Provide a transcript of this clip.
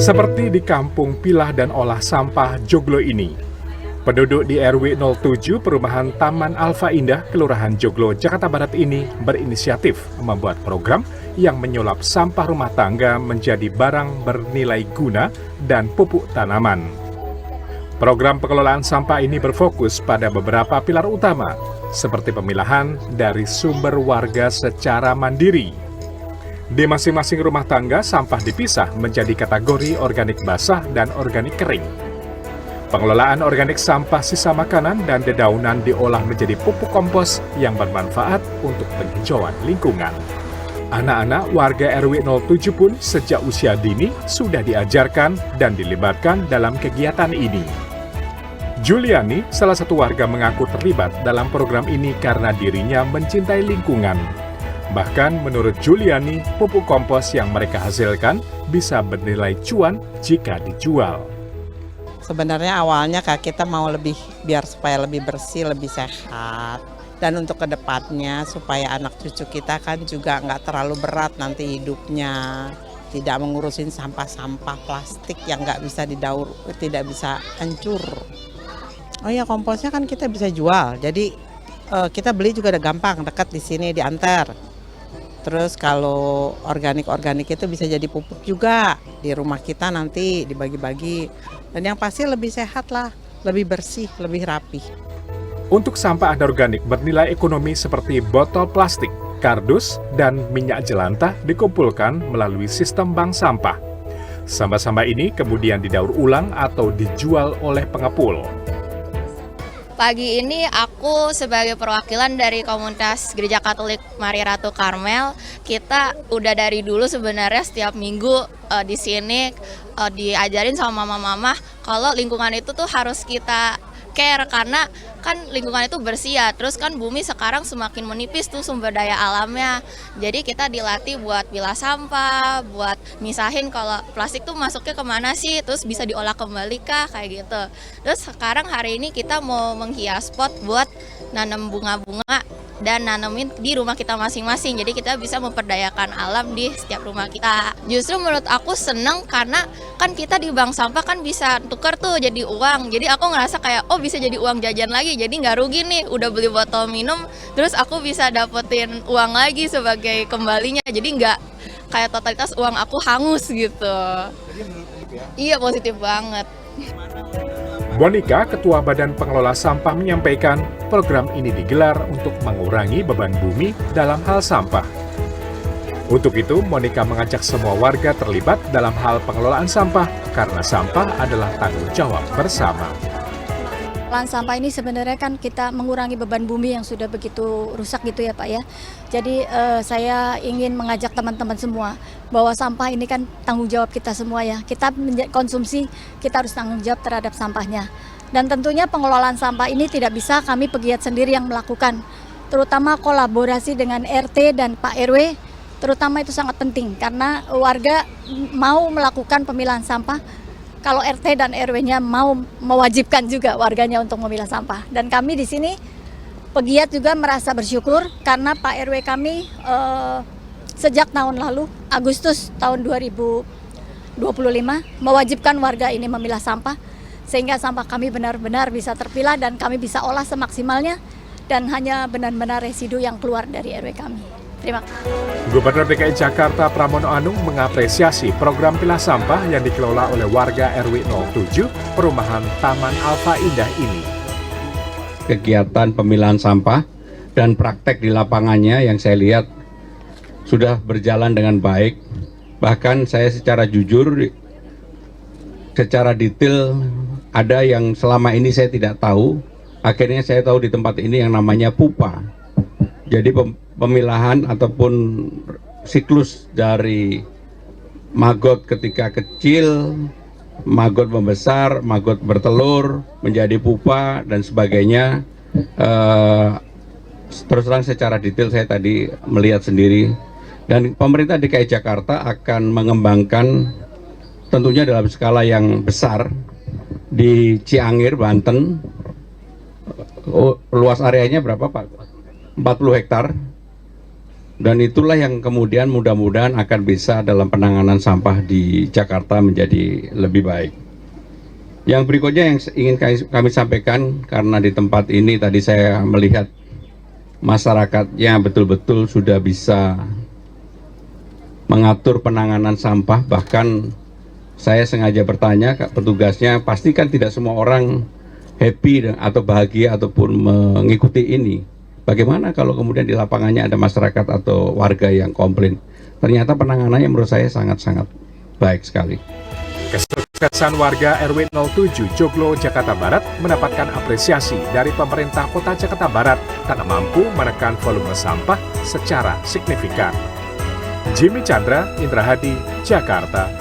Seperti di kampung pilah dan olah sampah Joglo ini. Penduduk di RW 07 Perumahan Taman Alfa Indah, Kelurahan Joglo, Jakarta Barat ini berinisiatif membuat program yang menyulap sampah rumah tangga menjadi barang bernilai guna dan pupuk tanaman. Program pengelolaan sampah ini berfokus pada beberapa pilar utama, seperti pemilahan dari sumber warga secara mandiri. Di masing-masing rumah tangga, sampah dipisah menjadi kategori organik basah dan organik kering. Pengelolaan organik sampah sisa makanan dan dedaunan diolah menjadi pupuk kompos yang bermanfaat untuk penghijauan lingkungan. Anak-anak warga RW 07 pun sejak usia dini sudah diajarkan dan dilibatkan dalam kegiatan ini. Juliani, salah satu warga, mengaku terlibat dalam program ini karena dirinya mencintai lingkungan. Bahkan menurut Juliani, pupuk kompos yang mereka hasilkan bisa bernilai cuan jika dijual. Sebenarnya awalnya kita mau biar supaya lebih bersih, lebih sehat. Dan untuk kedepannya supaya anak cucu kita kan juga nggak terlalu berat nanti hidupnya. Tidak mengurusin sampah-sampah plastik yang nggak bisa didaur, tidak bisa hancur. Oh ya, komposnya kan kita bisa jual. Jadi kita beli juga udah gampang, dekat di sini diantar. Terus kalau organik-organik itu bisa jadi pupuk juga di rumah kita nanti dibagi-bagi. Dan yang pasti lebih sehat lah, lebih bersih, lebih rapi. Untuk sampah anorganik bernilai ekonomi seperti botol plastik, kardus, dan minyak jelantah dikumpulkan melalui sistem bank sampah. Sampah-sampah ini kemudian didaur ulang atau dijual oleh pengepul. Pagi ini aku sebagai perwakilan dari komunitas Gereja Katolik Maria Ratu Karmel. Kita udah dari dulu sebenarnya setiap minggu di sini diajarin sama mama-mama kalau lingkungan itu tuh harus kita care karena kan lingkungan itu bersih ya. Terus kan bumi sekarang semakin menipis tuh sumber daya alamnya. Jadi kita dilatih buat pilah sampah, buat misahin kalau plastik tuh masuknya kemana sih, terus bisa diolah kembali kah, kayak gitu. Terus sekarang hari ini kita mau menghias pot buat nanam bunga-bunga dan nanemin di rumah kita masing-masing. Jadi kita bisa memperdayakan alam di setiap rumah kita. Justru menurut aku seneng karena kan kita di bank sampah kan bisa tukar tuh jadi uang. Jadi aku ngerasa kayak bisa jadi uang jajan lagi. Jadi nggak rugi nih, udah beli botol minum, terus aku bisa dapetin uang lagi sebagai kembalinya. Jadi nggak kayak totalitas uang aku hangus gitu. Iya, positif banget. Monica, Ketua Badan Pengelola Sampah, menyampaikan program ini digelar untuk mengurangi beban bumi dalam hal sampah. Untuk itu, Monica mengajak semua warga terlibat dalam hal pengelolaan sampah karena sampah adalah tanggung jawab bersama. Pengelolaan sampah ini sebenarnya kan kita mengurangi beban bumi yang sudah begitu rusak gitu ya Pak ya. Jadi saya ingin mengajak teman-teman semua bahwa sampah ini kan tanggung jawab kita semua ya. Kita konsumsi, kita harus tanggung jawab terhadap sampahnya. Dan tentunya pengelolaan sampah ini tidak bisa kami pegiat sendiri yang melakukan. Terutama kolaborasi dengan RT dan Pak RW, terutama itu sangat penting karena warga mau melakukan pemilahan sampah. Kalau RT dan RW-nya mau mewajibkan juga warganya untuk memilah sampah. Dan kami di sini pegiat juga merasa bersyukur karena Pak RW kami sejak tahun lalu, Agustus tahun 2025, mewajibkan warga ini memilah sampah. Sehingga sampah kami benar-benar bisa terpilah dan kami bisa olah semaksimalnya. Dan hanya benar-benar residu yang keluar dari RW kami. Terima kasih. Gubernur DKI Jakarta Pramono Anung mengapresiasi program pilah sampah yang dikelola oleh warga RW 07 Perumahan Taman Alfa Indah ini. Kegiatan pemilahan sampah dan praktek di lapangannya yang saya lihat sudah berjalan dengan baik. Bahkan saya secara jujur, secara detail ada yang selama ini saya tidak tahu. Akhirnya saya tahu di tempat ini yang namanya pupa. Jadi pemilahan ataupun siklus dari maggot ketika kecil, maggot membesar, maggot bertelur, menjadi pupa dan sebagainya. Terus terang secara detail saya tadi melihat sendiri. Dan pemerintah DKI Jakarta akan mengembangkan tentunya dalam skala yang besar di Ciangir, Banten. Luas areanya berapa Pak? 40 hektar. Dan itulah yang kemudian mudah-mudahan akan bisa dalam penanganan sampah di Jakarta menjadi lebih baik. Yang berikutnya yang ingin kami sampaikan, karena di tempat ini tadi saya melihat masyarakatnya betul-betul sudah bisa mengatur penanganan sampah. Bahkan saya sengaja bertanya ke petugasnya, pastikan tidak semua orang happy atau bahagia ataupun mengikuti ini. Bagaimana kalau kemudian di lapangannya ada masyarakat atau warga yang komplain? Ternyata penanganannya menurut saya sangat-sangat baik sekali. Kesuksesan warga RW 07 Joglo, Jakarta Barat mendapatkan apresiasi dari pemerintah Kota Jakarta Barat karena mampu menekan volume sampah secara signifikan. Jimmy Chandra, Indra Hadi, Jakarta.